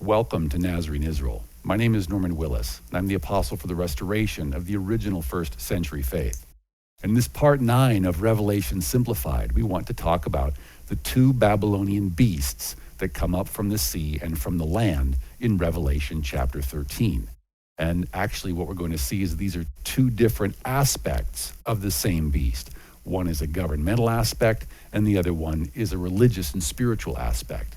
Welcome to Nazarene Israel. My name is Norman Willis, and I'm the apostle for the restoration of the original first century faith. In this part 9 of Revelation Simplified, we want to talk about the two Babylonian beasts that come up from the sea and from the land in Revelation chapter 13. And actually what we're going to see is these are two different aspects of the same beast. One is a governmental aspect, and the other one is a religious and spiritual aspect.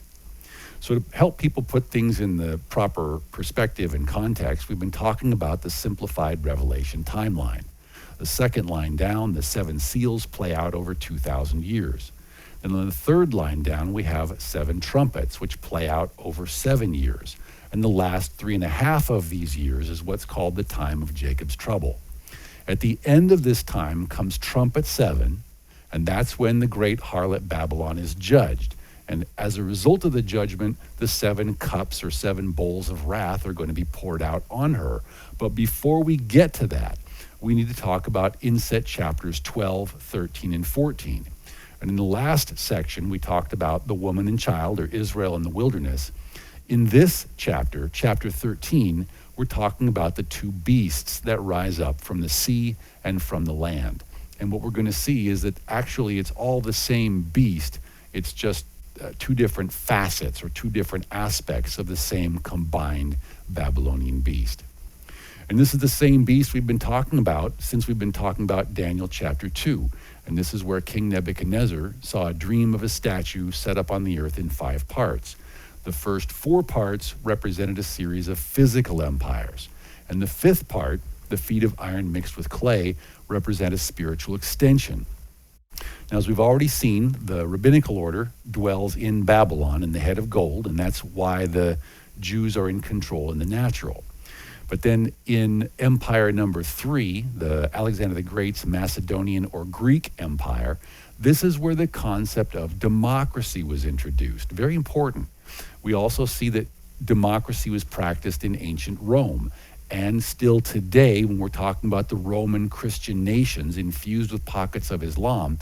So to help people put things in the proper perspective and context, we've been talking about the simplified Revelation timeline. The second line down, the 7 seals play out over 2,000 years. And on the third line down, we have 7 trumpets, which play out over 7 years. And the last 3.5 of these years is what's called the time of Jacob's trouble. At the end of this time comes trumpet 7, and that's when the great harlot Babylon is judged. And as a result of the judgment, the 7 cups or 7 bowls of wrath are going to be poured out on her. But before we get to that, we need to talk about inset chapters 12, 13, and 14. And in the last section, we talked about the woman and child, or Israel in the wilderness. In this chapter, chapter 13, we're talking about the two beasts that rise up from the sea and from the land. And what we're going to see is that actually it's all the same beast. It's just two different facets or two different aspects of the same combined Babylonian beast. And this is the same beast we've been talking about since we've been talking about Daniel chapter 2. And this is where King Nebuchadnezzar saw a dream of a statue set up on the earth in 5 parts. The first 4 parts represented a series of physical empires. And the 5th part, the feet of iron mixed with clay, represent a spiritual extension. Now, as we've already seen, the rabbinical order dwells in Babylon in the head of gold, and that's why the Jews are in control in the natural. But then in empire number 3, the Alexander the Great's Macedonian or Greek Empire, this is where the concept of democracy was introduced. Very important. We also see that democracy was practiced in ancient Rome. And still today, when we're talking about the Roman Christian nations infused with pockets of Islam,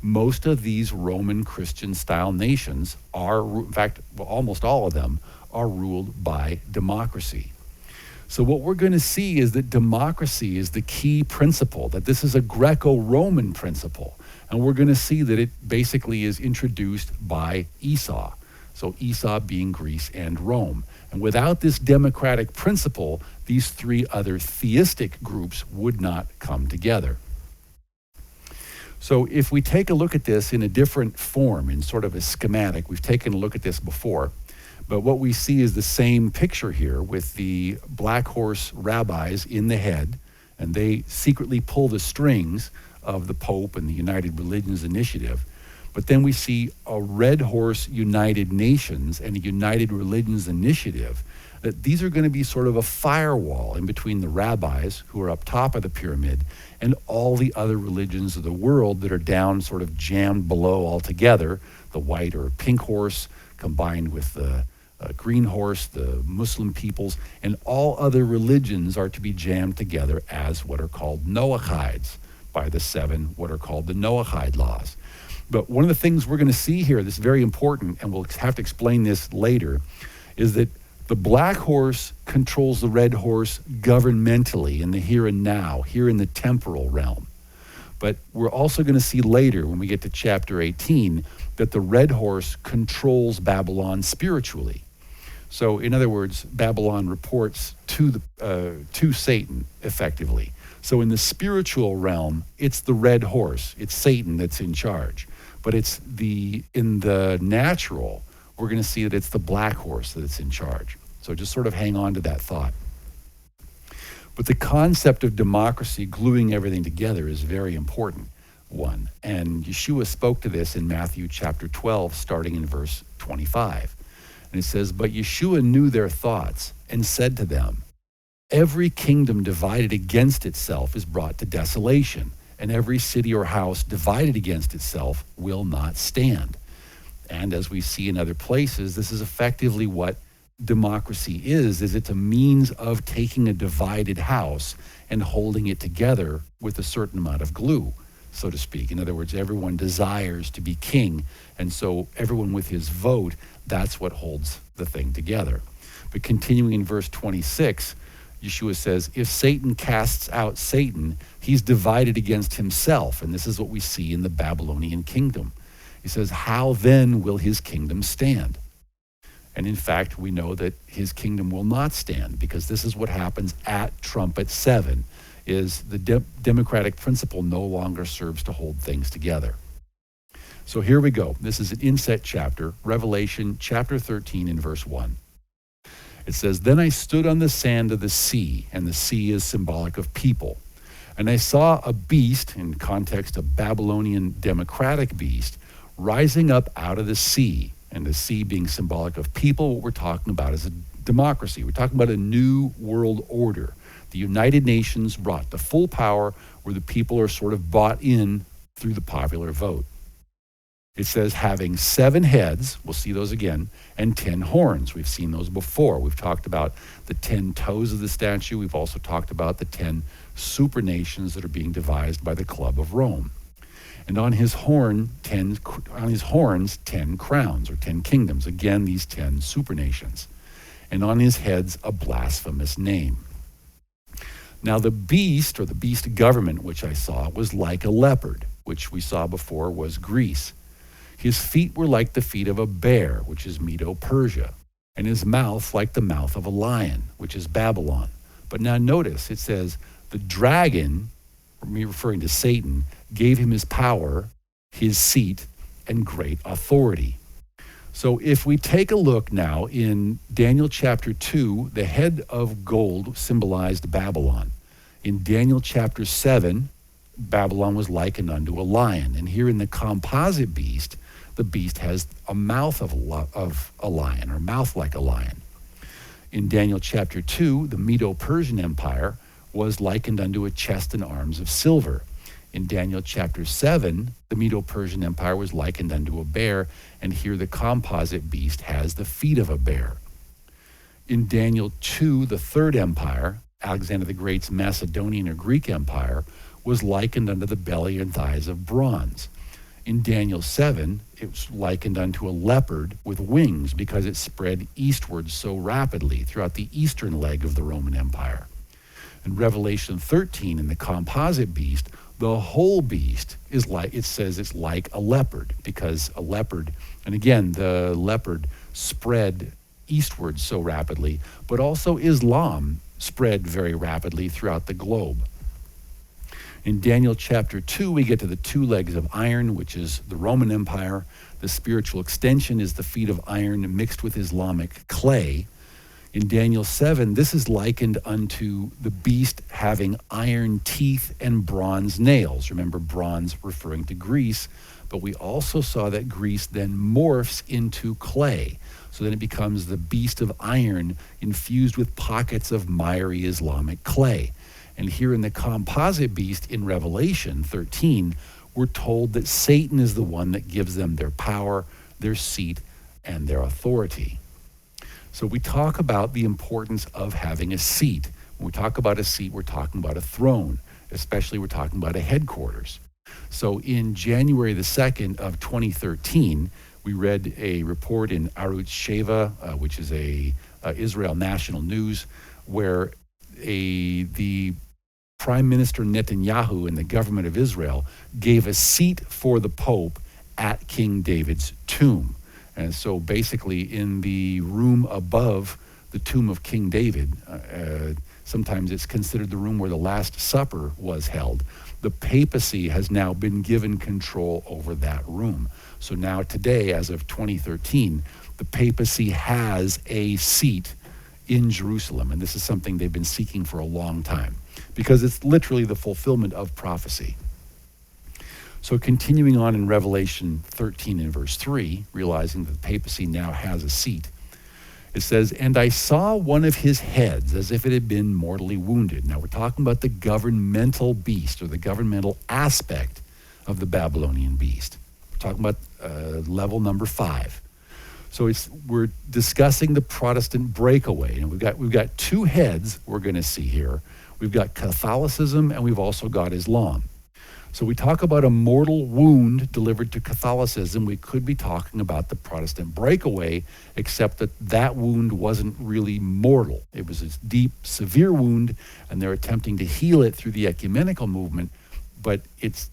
most of these Roman Christian style nations are, in fact, almost all of them are ruled by democracy. So what we're going to see is that democracy is the key principle, that this is a Greco-Roman principle. And we're going to see that it basically is introduced by Esau. So Esau being Greece and Rome. And without this democratic principle, these 3 other theistic groups would not come together. So if we take a look at this in a different form, in sort of a schematic, we've taken a look at this before, but what we see is the same picture here with the black horse rabbis in the head, and they secretly pull the strings of the Pope and the United Religions Initiative. But then we see a red horse United Nations and a United Religions Initiative, that these are going to be sort of a firewall in between the rabbis, who are up top of the pyramid, and all the other religions of the world that are down sort of jammed below altogether, the white or pink horse combined with the green horse, the Muslim peoples, and all other religions are to be jammed together as what are called Noachides by the 7, what are called the Noachide laws. But one of the things we're going to see here that's very important, and we'll have to explain this later, is that the black horse controls the red horse governmentally in the here and now, here in the temporal realm. But we're also going to see later, when we get to chapter 18, that the red horse controls Babylon spiritually. So in other words, Babylon reports to Satan, effectively. So in the spiritual realm, it's the red horse. It's Satan that's in charge. But in the natural, we're going to see that it's the black horse that's in charge. So just sort of hang on to that thought. But the concept of democracy gluing everything together is very important one. And Yeshua spoke to this in Matthew chapter 12, starting in verse 25. And it says, "But Yeshua knew their thoughts and said to them, 'Every kingdom divided against itself is brought to desolation, and every city or house divided against itself will not stand.'" And as we see in other places, this is effectively what democracy is it's a means of taking a divided house and holding it together with a certain amount of glue, so to speak. In other words, everyone desires to be king, and so everyone with his vote, that's what holds the thing together. But continuing in verse 26, Yeshua says, if Satan casts out Satan, he's divided against himself. And this is what we see in the Babylonian kingdom. He says, how then will his kingdom stand? And in fact, we know that his kingdom will not stand, because this is what happens at trumpet 7, is the democratic principle no longer serves to hold things together. So here we go. This is an inset chapter, Revelation chapter 13 in verse 1. It says, then I stood on the sand of the sea, and the sea is symbolic of people. And I saw a beast, in context a Babylonian democratic beast, rising up out of the sea. And the sea being symbolic of people, what we're talking about is a democracy. We're talking about a new world order. The United Nations brought to full power, where the people are sort of bought in through the popular vote. It says having 7 heads, we'll see those again, and 10 horns. We've seen those before. We've talked about the 10 toes of the statue. We've also talked about the 10 supernations that are being devised by the Club of Rome. And on his horns, 10 crowns, or 10 kingdoms. Again, these 10 supernations. And on his heads, a blasphemous name. Now the beast, or the beast government, which I saw, was like a leopard, which we saw before was Greece. His feet were like the feet of a bear, which is Medo-Persia, and his mouth like the mouth of a lion, which is Babylon. But now notice, it says, the dragon, me referring to Satan, gave him his power, his seat, and great authority. So if we take a look now in Daniel chapter 2, the head of gold symbolized Babylon. In Daniel chapter 7, Babylon was likened unto a lion. And here in the composite beast, the beast has a mouth of a lion, or mouth like a lion. In Daniel chapter 2, the Medo-Persian Empire was likened unto a chest and arms of silver. In Daniel chapter 7, the Medo-Persian Empire was likened unto a bear, and here the composite beast has the feet of a bear. In Daniel 2, the third empire, Alexander the Great's Macedonian or Greek Empire, was likened unto the belly and thighs of bronze. In Daniel 7, it was likened unto a leopard with wings, because it spread eastward so rapidly throughout the eastern leg of the Roman Empire. In Revelation 13, in the composite beast, the whole beast is like, it says it's like a leopard, because a leopard, and again, the leopard spread eastward so rapidly, but also Islam spread very rapidly throughout the globe. In Daniel chapter 2, we get to the 2 legs of iron, which is the Roman Empire. The spiritual extension is the feet of iron mixed with Islamic clay. In Daniel 7, this is likened unto the beast having iron teeth and bronze nails. Remember, bronze referring to Greece, but we also saw that Greece then morphs into clay. So then it becomes the beast of iron infused with pockets of miry Islamic clay. And here in the composite beast in Revelation 13, we're told that Satan is the one that gives them their power, their seat, and their authority. So we talk about the importance of having a seat. When we talk about a seat, we're talking about a throne, especially we're talking about a headquarters. So in January the 2nd of 2013, we read a report in Arutz Sheva, which is a Israel national news, where the Prime Minister Netanyahu and the government of Israel gave a seat for the Pope at King David's tomb. And so basically in the room above the tomb of King David, sometimes it's considered the room where the Last Supper was held. The papacy has now been given control over that room. So now today, as of 2013, the papacy has a seat in Jerusalem. And this is something they've been seeking for a long time, because it's literally the fulfillment of prophecy. So continuing on in Revelation 13 and verse 3, realizing that the papacy now has a seat, it says, and I saw one of his heads as if it had been mortally wounded. Now we're talking about the governmental beast, or the governmental aspect of the Babylonian beast. We're talking about level number 5. So we're discussing the Protestant breakaway, and we've got 2 heads we're going to see here. We've got Catholicism, and we've also got Islam. So we talk about a mortal wound delivered to Catholicism. We could be talking about the Protestant breakaway, except that that wound wasn't really mortal. It was a deep, severe wound, and they're attempting to heal it through the ecumenical movement, but it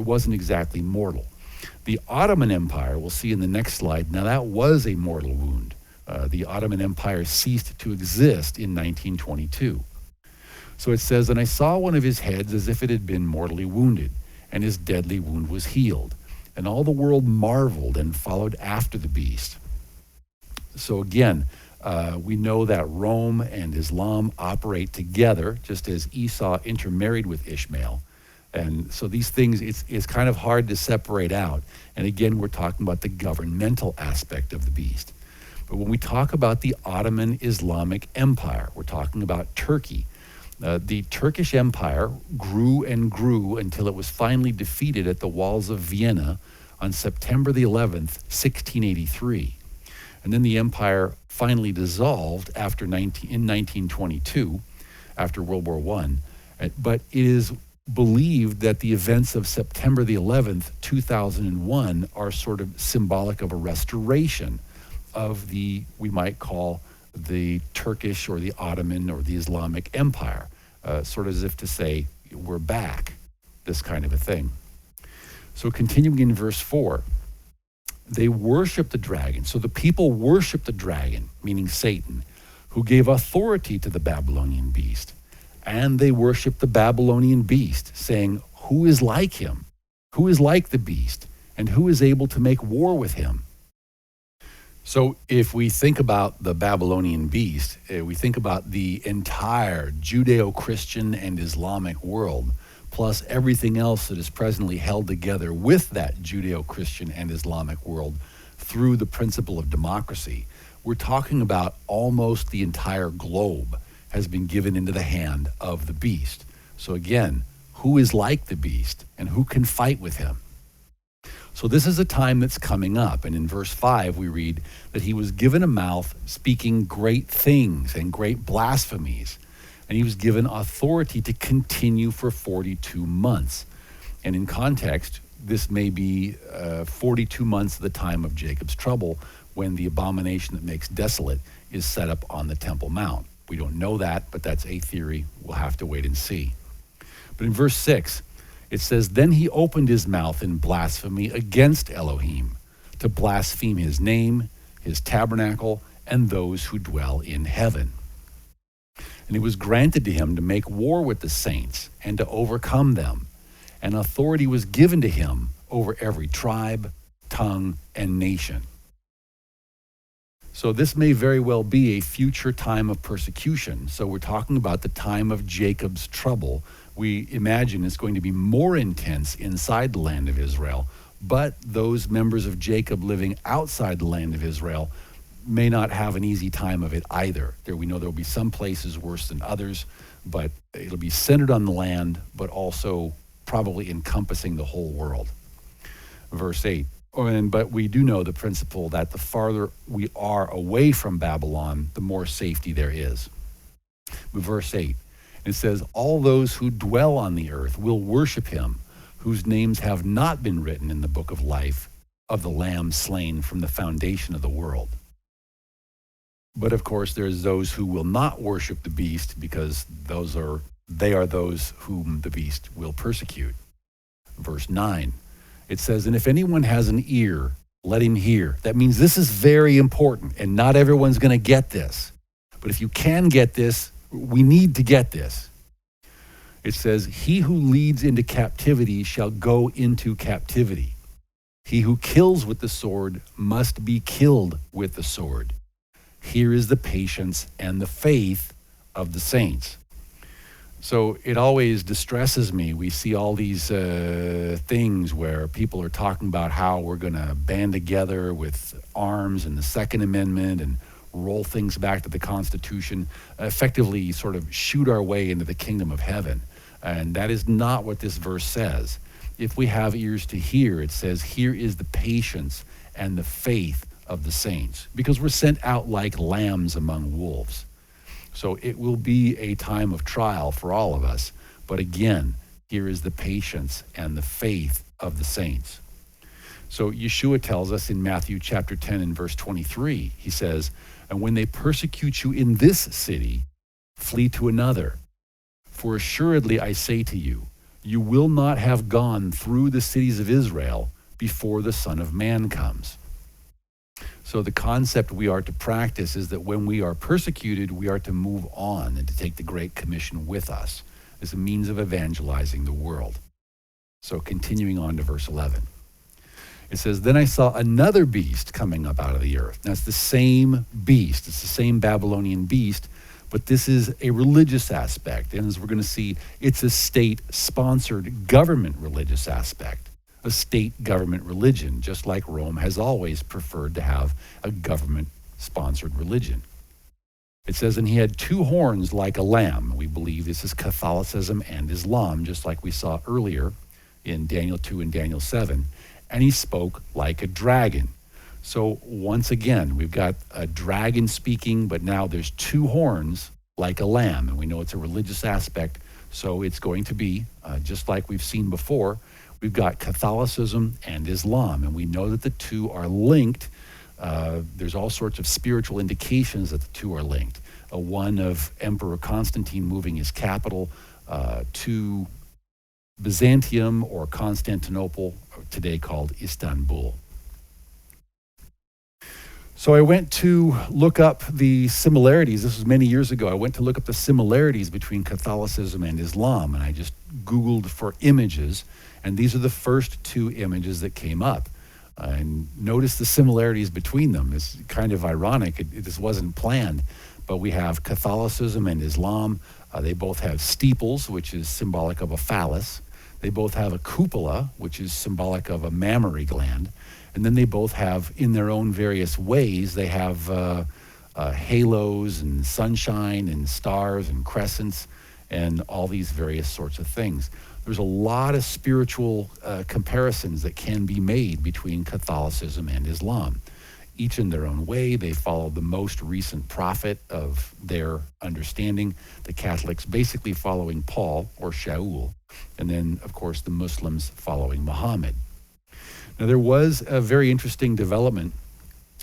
wasn't exactly mortal. The Ottoman Empire, we'll see in the next slide, now that was a mortal wound. The Ottoman Empire ceased to exist in 1922. So it says, and I saw one of his heads as if it had been mortally wounded, and his deadly wound was healed. And all the world marveled and followed after the beast. So again, we know that Rome and Islam operate together, just as Esau intermarried with Ishmael. And so these things, it's kind of hard to separate out. And again, we're talking about the governmental aspect of the beast. But when we talk about the Ottoman Islamic Empire, we're talking about Turkey. The Turkish Empire grew and grew until it was finally defeated at the walls of Vienna on September the 11th, 1683. And then the empire finally dissolved in 1922, after World War I. But it is believed that the events of September the 11th, 2001 are sort of symbolic of a restoration of we might call the Turkish or the Ottoman or the Islamic Empire, sort of as if to say, we're back, this kind of a thing. So continuing in verse 4, they worship the dragon. So the people worship the dragon, meaning Satan, who gave authority to the Babylonian beast. And they worship the Babylonian beast, saying, who is like him? Who is like the beast? And who is able to make war with him? So if we think about the Babylonian beast, we think about the entire Judeo-Christian and Islamic world, plus everything else that is presently held together with that Judeo-Christian and Islamic world through the principle of democracy. We're talking about almost the entire globe has been given into the hand of the beast. So again, who is like the beast and who can fight with him? So this is a time that's coming up. And in verse 5, we read that he was given a mouth speaking great things and great blasphemies. And he was given authority to continue for 42 months. And in context, this may be 42 months of the time of Jacob's trouble, when the abomination that makes desolate is set up on the Temple Mount. We don't know that, but that's a theory. We'll have to wait and see. But in verse 6, it says, then he opened his mouth in blasphemy against Elohim, to blaspheme his name, his tabernacle, and those who dwell in heaven. And it was granted to him to make war with the saints and to overcome them. And authority was given to him over every tribe, tongue, and nation. So this may very well be a future time of persecution. So we're talking about the time of Jacob's trouble. We imagine it's going to be more intense inside the land of Israel, but those members of Jacob living outside the land of Israel may not have an easy time of it either. We know there will be some places worse than others, but it'll be centered on the land, but also probably encompassing the whole world. Verse 8. But we do know the principle that the farther we are away from Babylon, the more safety there is. Verse 8, it says, all those who dwell on the earth will worship him, whose names have not been written in the book of life of the Lamb slain from the foundation of the world. But of course, there's those who will not worship the beast, because they are those whom the beast will persecute. Verse 9. It says, and if anyone has an ear, let him hear. That means this is very important, and not everyone's going to get this. But if you can get this, we need to get this. It says, he who leads into captivity shall go into captivity. He who kills with the sword must be killed with the sword. Here is the patience and the faith of the saints. So it always distresses me. We see all these things where people are talking about how we're going to band together with arms and the Second Amendment and roll things back to the Constitution, effectively sort of shoot our way into the kingdom of heaven. And that is not what this verse says. If we have ears to hear, it says, here is the patience and the faith of the saints, because we're sent out like lambs among wolves. So it will be a time of trial for all of us. But again, Here is the patience and the faith of the saints. So Yeshua tells us in Matthew chapter 10 and verse 23, he says, and when they persecute you in this city, flee to another. For assuredly I say to you, you will not have gone through the cities of Israel before the Son of Man comes. So the concept we are to practice is that when we are persecuted, we are to move on and to take the Great Commission with us as a means of evangelizing the world. So continuing on to verse 11. It says, then I saw another beast coming up out of the earth. Now it's the same beast. It's the same Babylonian beast, but this is a religious aspect. And as we're going to see, it's a state-sponsored government religious aspect, a state government religion, just like Rome has always preferred to have a government-sponsored religion. It says, and he had two horns like a lamb. We believe this is Catholicism and Islam, just like we saw earlier in Daniel 2 and Daniel 7. And he spoke like a dragon. So once again, we've got a dragon speaking, but now there's two horns like a lamb. And we know it's a religious aspect, so it's going to be, just like we've seen before, we've got Catholicism and Islam, and we know that the two are linked. There's all sorts of spiritual indications that the two are linked. One of Emperor Constantine moving his capital to Byzantium or Constantinople, today called Istanbul. So I went to look up the similarities. This was many years ago. I went to look up the similarities between Catholicism and Islam, and I just Googled for images, and these are the first two images that came up. And notice the similarities between them. It's kind of ironic. This wasn't planned, but we have Catholicism and Islam. They both have steeples, which is symbolic of a phallus. They both have a cupola, which is symbolic of a mammary gland. And then they both have, in their own various ways, they have halos and sunshine and stars and crescents and all these various sorts of things. There's a lot of spiritual comparisons that can be made between Catholicism and Islam. Each in their own way. They follow the most recent prophet of their understanding. The Catholics basically following Paul or Shaul. And then, of course, the Muslims following Muhammad. Now, there was a very interesting development.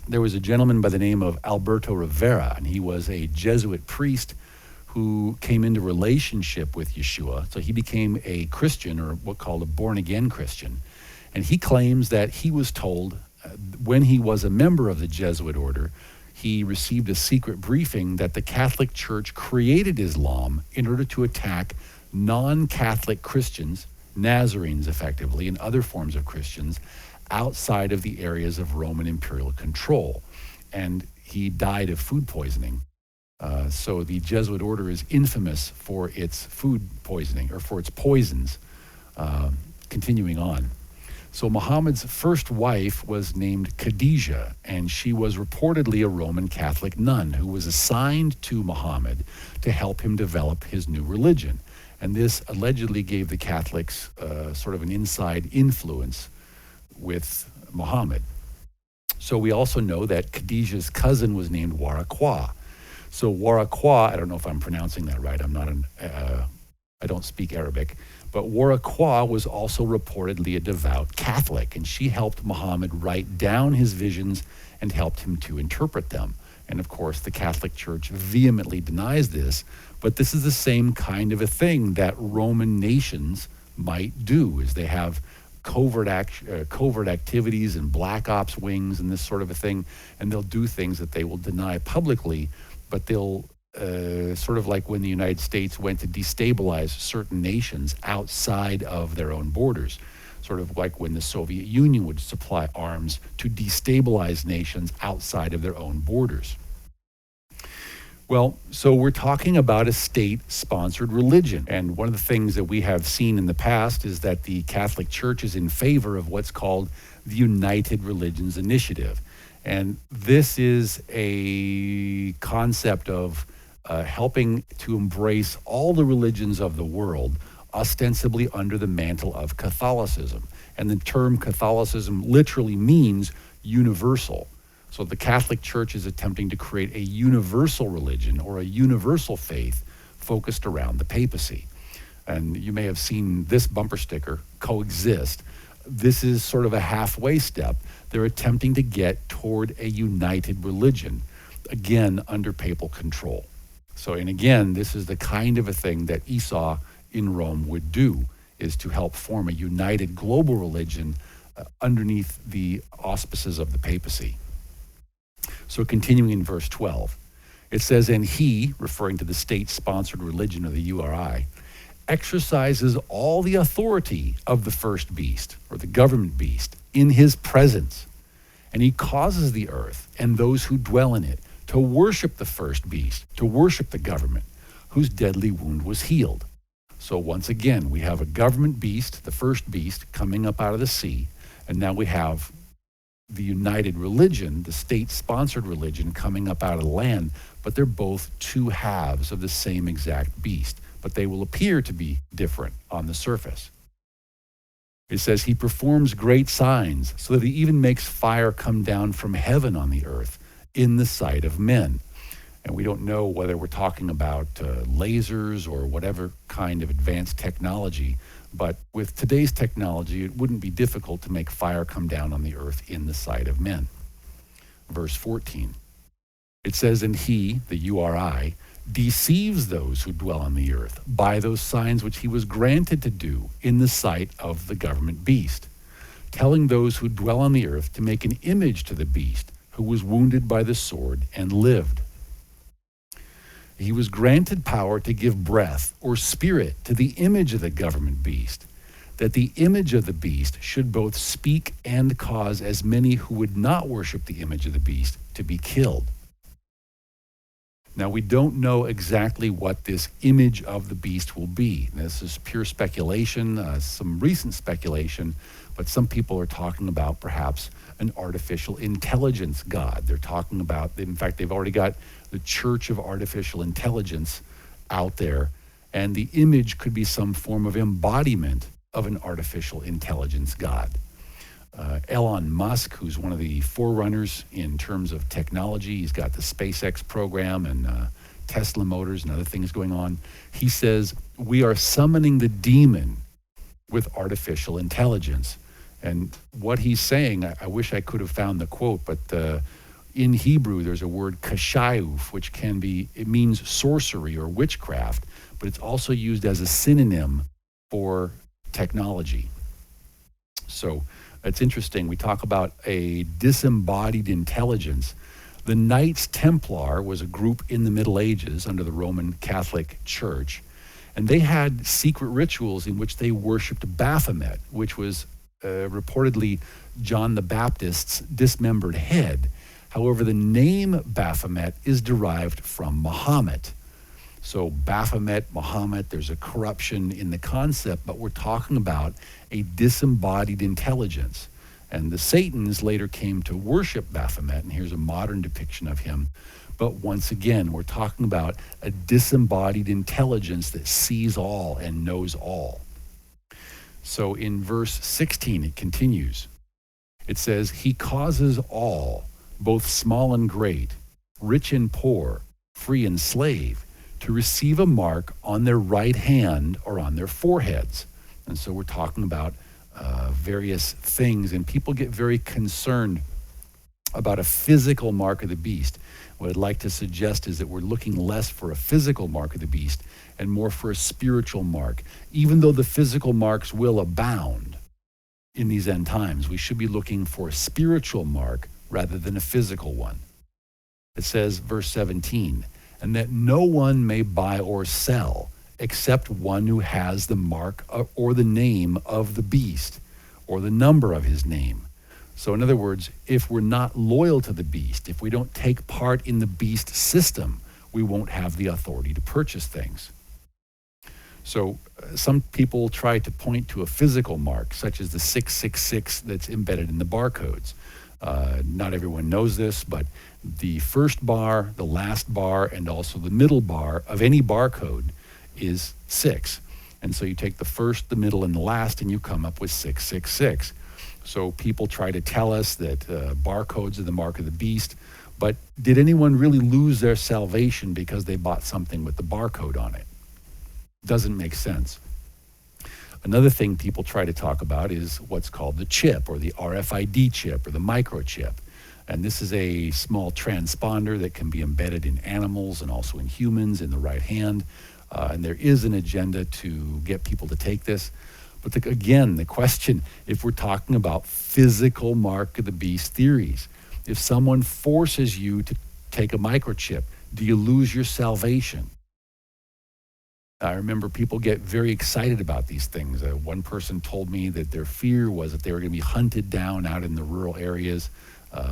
There was a gentleman by the name of Alberto Rivera, and he was a Jesuit priest who came into relationship with Yeshua. So he became a Christian, or what's called a born-again Christian. And he claims that he was told when he was a member of the Jesuit order, he received a secret briefing that the Catholic Church created Islam in order to attack non-Catholic Christians, Nazarenes effectively, and other forms of Christians outside of the areas of Roman imperial control. And he died of food poisoning. So the Jesuit order is infamous for its food poisoning, or for its poisons. Continuing on. So Muhammad's first wife was named Khadijah, and she was reportedly a Roman Catholic nun who was assigned to Muhammad to help him develop his new religion. And this allegedly gave the Catholics sort of an inside influence with Muhammad. So we also know that Khadijah's cousin was named Waraqwa. So Waraqwa, I don't know if I'm pronouncing that right. I don't speak Arabic. But Waraqwa was also reportedly a devout Catholic, and she helped Muhammad write down his visions and helped him to interpret them. And of course, the Catholic Church vehemently denies this, but this is the same kind of a thing that Roman nations might do, is they have covert activities and black ops wings and this sort of a thing, and they'll do things that they will deny publicly, but they'll sort of like when the United States went to destabilize certain nations outside of their own borders, sort of like when the Soviet Union would supply arms to destabilize nations outside of their own borders. Well, so we're talking about a state-sponsored religion, and one of the things that we have seen in the past is that the Catholic Church is in favor of what's called the United Religions Initiative. And this is a concept of helping to embrace all the religions of the world, ostensibly under the mantle of Catholicism. And the term Catholicism literally means universal. So the Catholic Church is attempting to create a universal religion or a universal faith focused around the papacy. And you may have seen this bumper sticker, coexist. This is sort of a halfway step. They're attempting to get toward a united religion, again, under papal control. So, and again, this is the kind of a thing that Esau in Rome would do, is to help form a united global religion underneath the auspices of the papacy. So continuing in verse 12, it says, and he, referring to the state-sponsored religion of the URI, exercises all the authority of the first beast, or the government beast, in his presence. And he causes the earth and those who dwell in it to worship the first beast, to worship the government, whose deadly wound was healed. So once again, we have a government beast, the first beast, coming up out of the sea, and now we have the united religion, the state-sponsored religion, coming up out of the land, but they're both two halves of the same exact beast, but they will appear to be different on the surface. It says, he performs great signs, so that he even makes fire come down from heaven on the earth in the sight of men. And we don't know whether we're talking about lasers or whatever kind of advanced technology, but with today's technology, it wouldn't be difficult to make fire come down on the earth in the sight of men. Verse 14, it says, and he, the URI, deceives those who dwell on the earth by those signs which he was granted to do in the sight of the government beast, telling those who dwell on the earth to make an image to the beast who was wounded by the sword and lived. He was granted power to give breath or spirit to the image of the government beast, that the image of the beast should both speak and cause as many who would not worship the image of the beast to be killed. Now, we don't know exactly what this image of the beast will be. This is pure speculation, some recent speculation, but some people are talking about perhaps an artificial intelligence god. They're talking about, in fact, they've already got the Church of Artificial Intelligence out there, and the image could be some form of embodiment of an artificial intelligence god. Elon Musk, who's one of the forerunners in terms of technology, he's got the SpaceX program and Tesla Motors and other things going on. He says, we are summoning the demon with artificial intelligence. And what he's saying, I wish I could have found the quote, but in Hebrew, there's a word kashayuf, which it means sorcery or witchcraft, but it's also used as a synonym for technology. So it's interesting. We talk about a disembodied intelligence. The Knights Templar was a group in the Middle Ages under the Roman Catholic Church, and they had secret rituals in which they worshipped Baphomet, which was reportedly John the Baptist's dismembered head. However, the name Baphomet is derived from Muhammad. So Baphomet, Muhammad, there's a corruption in the concept, but we're talking about a disembodied intelligence. And the Satans later came to worship Baphomet, and here's a modern depiction of him. But once again, we're talking about a disembodied intelligence that sees all and knows all. So in verse 16, it continues. It says, he causes all, both small and great, rich and poor, free and slave, to receive a mark on their right hand or on their foreheads. And so we're talking about various things, and people get very concerned about a physical mark of the beast. What I'd like to suggest is that we're looking less for a physical mark of the beast and more for a spiritual mark. Even though the physical marks will abound in these end times, we should be looking for a spiritual mark rather than a physical one. It says, verse 17, and that no one may buy or sell except one who has the mark or the name of the beast or the number of his name. So in other words, if we're not loyal to the beast, if we don't take part in the beast system, we won't have the authority to purchase things. So some people try to point to a physical mark, such as the 666 that's embedded in the barcodes. Not everyone knows this, but the first bar, the last bar, and also the middle bar of any barcode is 6. And so you take the first, the middle, and the last, and you come up with 666. So people try to tell us that barcodes are the mark of the beast, but did anyone really lose their salvation because they bought something with the barcode on it? Doesn't make sense. Another thing people try to talk about is what's called the chip, or the RFID chip, or the microchip. And this is a small transponder that can be embedded in animals and also in humans in the right hand. And there is an agenda to get people to take this. But again, the question, if we're talking about physical mark of the beast theories, if someone forces you to take a microchip, do you lose your salvation? I remember people get very excited about these things. One person told me that their fear was that they were going to be hunted down out in the rural areas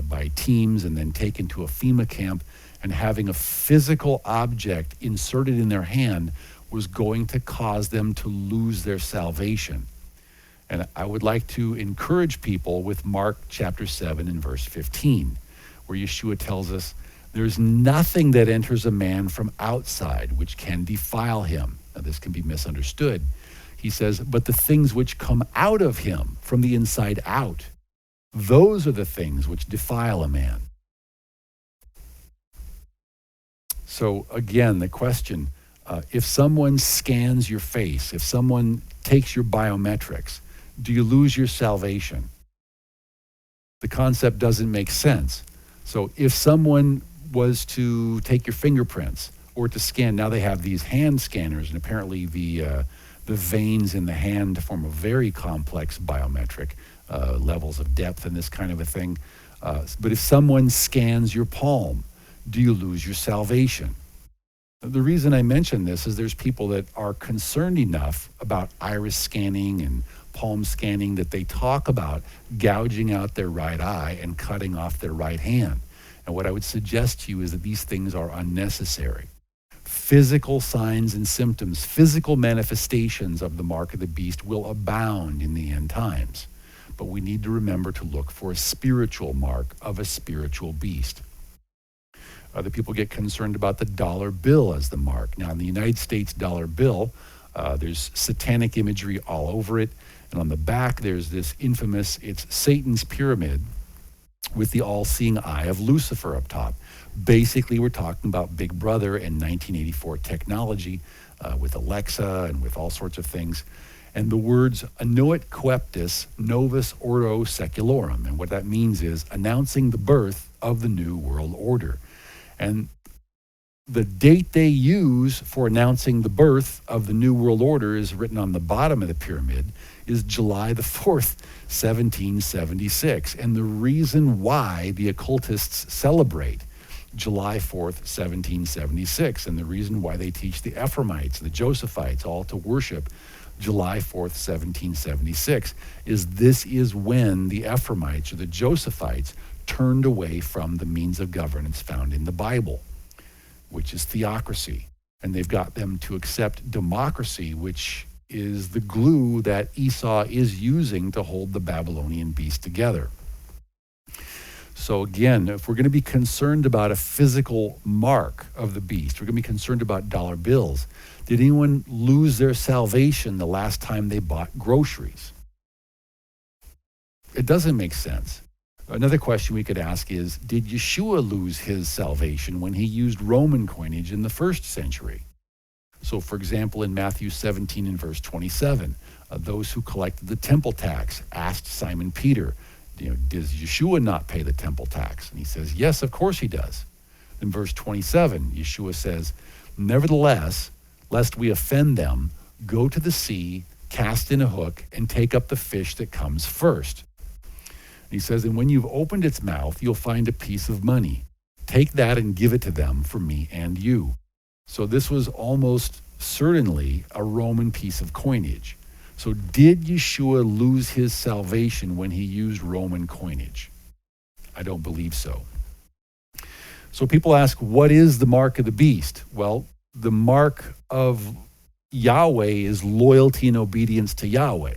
by teams and then taken to a FEMA camp, and having a physical object inserted in their hand was going to cause them to lose their salvation. And I would like to encourage people with Mark chapter 7 and verse 15, where Yeshua tells us, there's nothing that enters a man from outside which can defile him. Now, this can be misunderstood. He says, but the things which come out of him from the inside out, those are the things which defile a man. So again, the question, if someone scans your face, if someone takes your biometrics, do you lose your salvation? The concept doesn't make sense. So if someone was to take your fingerprints or to scan, now they have these hand scanners, and apparently the veins in the hand form a very complex biometric, levels of depth and this kind of a thing. But if someone scans your palm, do you lose your salvation? The reason I mention this is there's people that are concerned enough about iris scanning and palm scanning that they talk about gouging out their right eye and cutting off their right hand. And what I would suggest to you is that these things are unnecessary. Physical signs and symptoms, physical manifestations of the mark of the beast will abound in the end times. But we need to remember to look for a spiritual mark of a spiritual beast. Other people get concerned about the dollar bill as the mark. Now, in the United States dollar bill, there's satanic imagery all over it. And on the back, there's this infamous, it's Satan's pyramid with the all-seeing eye of Lucifer up top. Basically, we're talking about Big Brother and 1984 technology with Alexa and with all sorts of things. And the words annuit coeptis novus ordo secularum. And what that means is announcing the birth of the new world order. And the date they use for announcing the birth of the new world order is written on the bottom of the pyramid, is July the 4th, 1776. And the reason why the occultists celebrate July 4th, 1776, and the reason why they teach the Ephraimites, the Josephites, all to worship July 4th, 1776, is this is when the Ephraimites or the Josephites turned away from the means of governance found in the Bible, which is theocracy. And they've got them to accept democracy, which is the glue that Esau is using to hold the Babylonian beast together. So again, if we're going to be concerned about a physical mark of the beast, we're going to be concerned about dollar bills. Did anyone lose their salvation the last time they bought groceries? It doesn't make sense. Another question we could ask is, did Yeshua lose his salvation when he used Roman coinage in the first century? So for example, in Matthew 17 and verse 27, those who collected the temple tax asked Simon Peter, does Yeshua not pay the temple tax? And he says, yes, of course he does. In verse 27, Yeshua says, nevertheless, lest we offend them, go to the sea, cast in a hook, and take up the fish that comes first. And he says, and when you've opened its mouth, you'll find a piece of money. Take that and give it to them for me and you. So this was almost certainly a Roman piece of coinage. So did Yeshua lose his salvation when he used Roman coinage? I don't believe so. So people ask, what is the mark of the beast? Well, the mark of Yahweh is loyalty and obedience to Yahweh.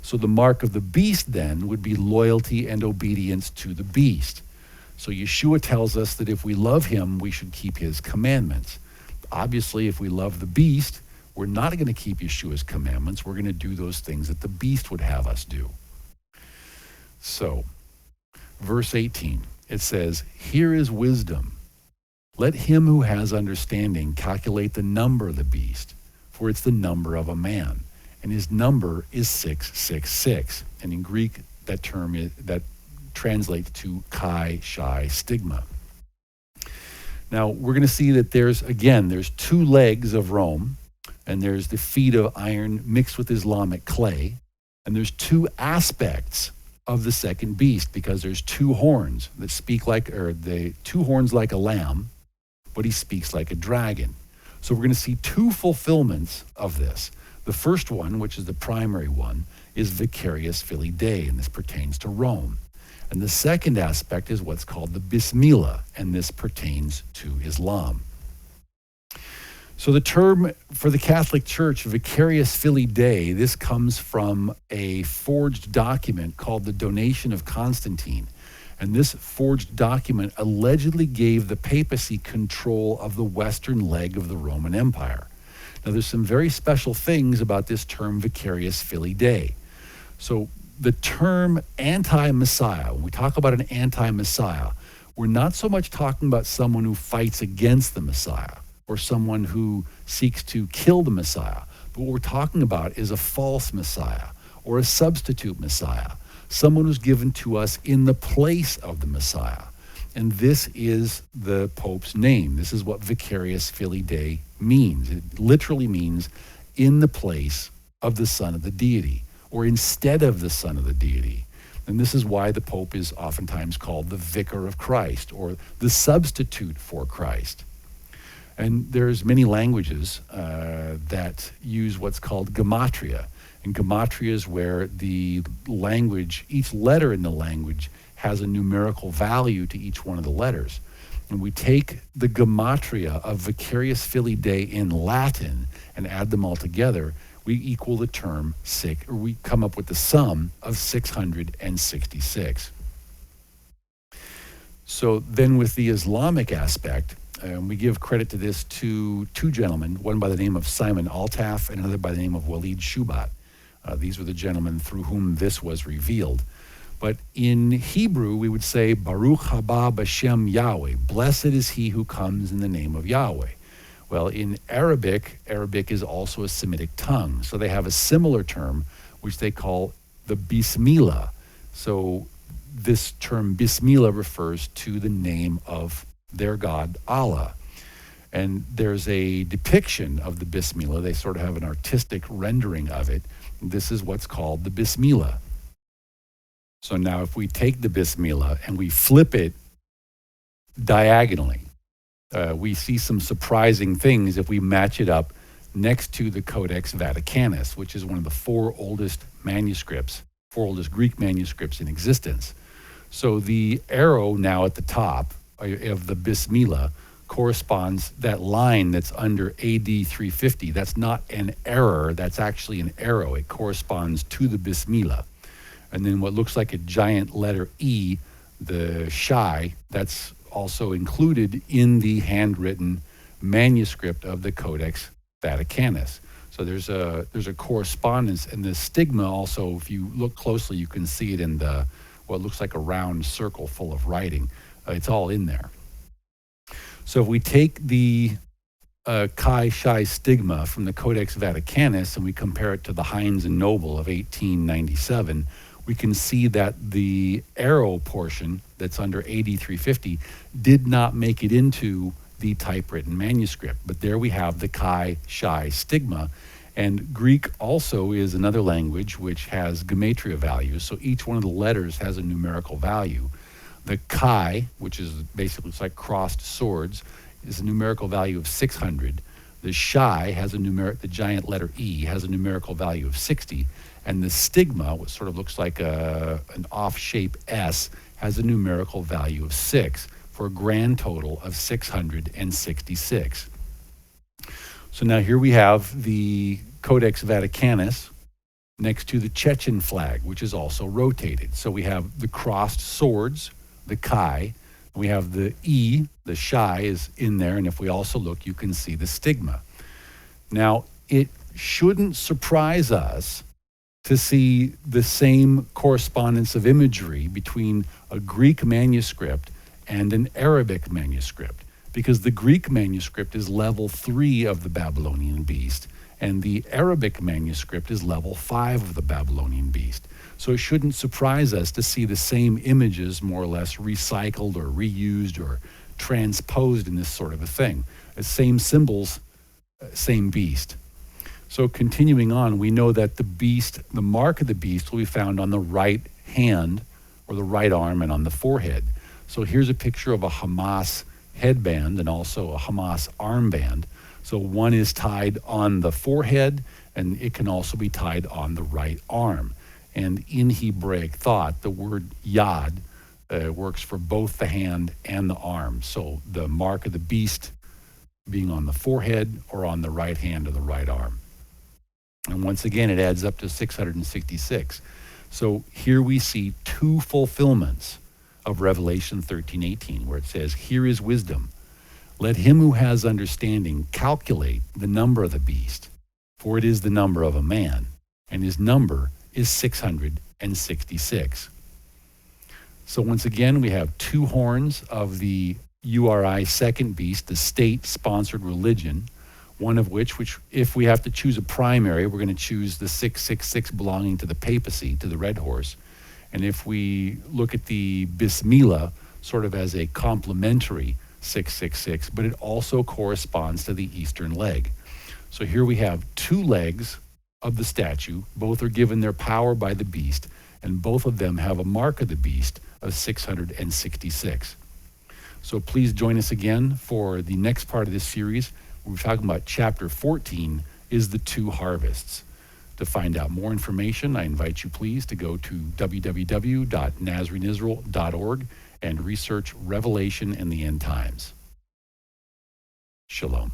So the mark of the beast then would be loyalty and obedience to the beast. So Yeshua tells us that if we love him, we should keep his commandments. Obviously, if we love the beast, we're not going to keep Yeshua's commandments. We're going to do those things that the beast would have us do. So, verse 18, it says, here is wisdom. Let him who has understanding calculate the number of the beast, for it's the number of a man, and his number is 666. And in Greek, that translates to Chi Shai Stigma. Now, we're going to see that there's two legs of Rome, and there's the feet of iron mixed with Islamic clay, and there's two aspects of the second beast, because there's two horns that two horns like a lamb, but he speaks like a dragon. So we're going to see two fulfillments of this. The first one, which is the primary one, is Vicarious Filii Dei, and this pertains to Rome. And the second aspect is what's called the Bismillah, and this pertains to Islam. So the term for the Catholic Church, Vicarious Filii Dei, this comes from a forged document called the Donation of Constantine. And this forged document allegedly gave the papacy control of the western leg of the Roman Empire. Now, there's some very special things about this term Vicarious Filii Dei. So the term anti-Messiah, when we talk about an anti-Messiah, we're not so much talking about someone who fights against the Messiah or someone who seeks to kill the Messiah. But what we're talking about is a false Messiah or a substitute Messiah, someone who's given to us in the place of the Messiah. And this is the Pope's name. This is what Vicarious Filii Dei means. It literally means in the place of the Son of the Deity, or instead of the Son of the Deity. And this is why the Pope is oftentimes called the Vicar of Christ, or the substitute for Christ. And there's many languages that use what's called gematria. And gematria is where the language, each letter in the language has a numerical value to each one of the letters. And we take the gematria of Vicarious Filii Dei in Latin and add them all together, we equal the term we come up with the sum of 666. So then with the Islamic aspect, we give credit to this to two gentlemen, one by the name of Simon Altaf and another by the name of Walid Shubat. These were the gentlemen through whom this was revealed. But in Hebrew, we would say, Baruch haba b'shem Yahweh. Blessed is he who comes in the name of Yahweh. Well, in Arabic is also a Semitic tongue. So they have a similar term, which they call the Bismillah. So this term Bismillah refers to the name of their God, Allah. And there's a depiction of the Bismillah. They sort of have an artistic rendering of it. This is what's called the Bismillah. So now if we take the Bismillah and we flip it diagonally, we see some surprising things if we match it up next to the Codex Vaticanus, which is one of the four oldest Greek manuscripts in existence. So the arrow now at the top of the Bismillah corresponds, that line that's under AD 350, that's not an error, that's actually an arrow. It corresponds to the Bismillah. And then what looks like a giant letter E, the Shai, that's also included in the handwritten manuscript of the Codex Vaticanus. So there's a correspondence, and the stigma also, if you look closely, you can see it in what looks like a round circle full of writing. It's all in there. So if we take the Chi Shai stigma from the Codex Vaticanus and we compare it to the Heinz and Noble of 1897, we can see that the arrow portion that's under AD 350 did not make it into the typewritten manuscript. But there we have the Chi Shai stigma. And Greek also is another language which has gematria values. So each one of the letters has a numerical value. The Chi, which is basically, it's like crossed swords, is a numerical value of 600. The Shai has the giant letter E has a numerical value of 60. And the stigma, which sort of looks like an off-shape S, has a numerical value of 6 for a grand total of 666. So now here we have the Codex Vaticanus next to the Chechen flag, which is also rotated. So we have the crossed swords, the Chi, we have the E, the Shai is in there, and if we also look, you can see the stigma. Now, it shouldn't surprise us to see the same correspondence of imagery between a Greek manuscript and an Arabic manuscript, because the Greek manuscript is level 3 of the Babylonian beast, And the Arabic manuscript is level 5 of the Babylonian beast. So it shouldn't surprise us to see the same images more or less recycled or reused or transposed in this sort of a thing. The same symbols, same beast. So continuing on, we know that the beast, the mark of the beast will be found on the right hand or the right arm and on the forehead. So here's a picture of a Hamas headband and also a Hamas armband. So one is tied on the forehead and it can also be tied on the right arm. And in Hebraic thought, the word yad works for both the hand and the arm. So the mark of the beast being on the forehead or on the right hand or the right arm. And once again, it adds up to 666. So here we see two fulfillments of Revelation 13:18, where it says, "Here is wisdom. Let him who has understanding calculate the number of the beast, for it is the number of a man, and his number is 666. So once again, we have two horns of the URI second beast, the state-sponsored religion, one of which if we have to choose a primary, we're going to choose the 666 belonging to the papacy, to the red horse. And if we look at the Bismillah sort of as a complementary 666, but it also corresponds to the eastern leg. So here we have two legs of the statue. Both are given their power by the beast, and both of them have a mark of the beast of 666. So please join us again for the next part of this series. We're talking about chapter 14, is the two harvests. To find out more information, I invite you please to go to www.nazarenisrael.org and research Revelation and the End Times. Shalom.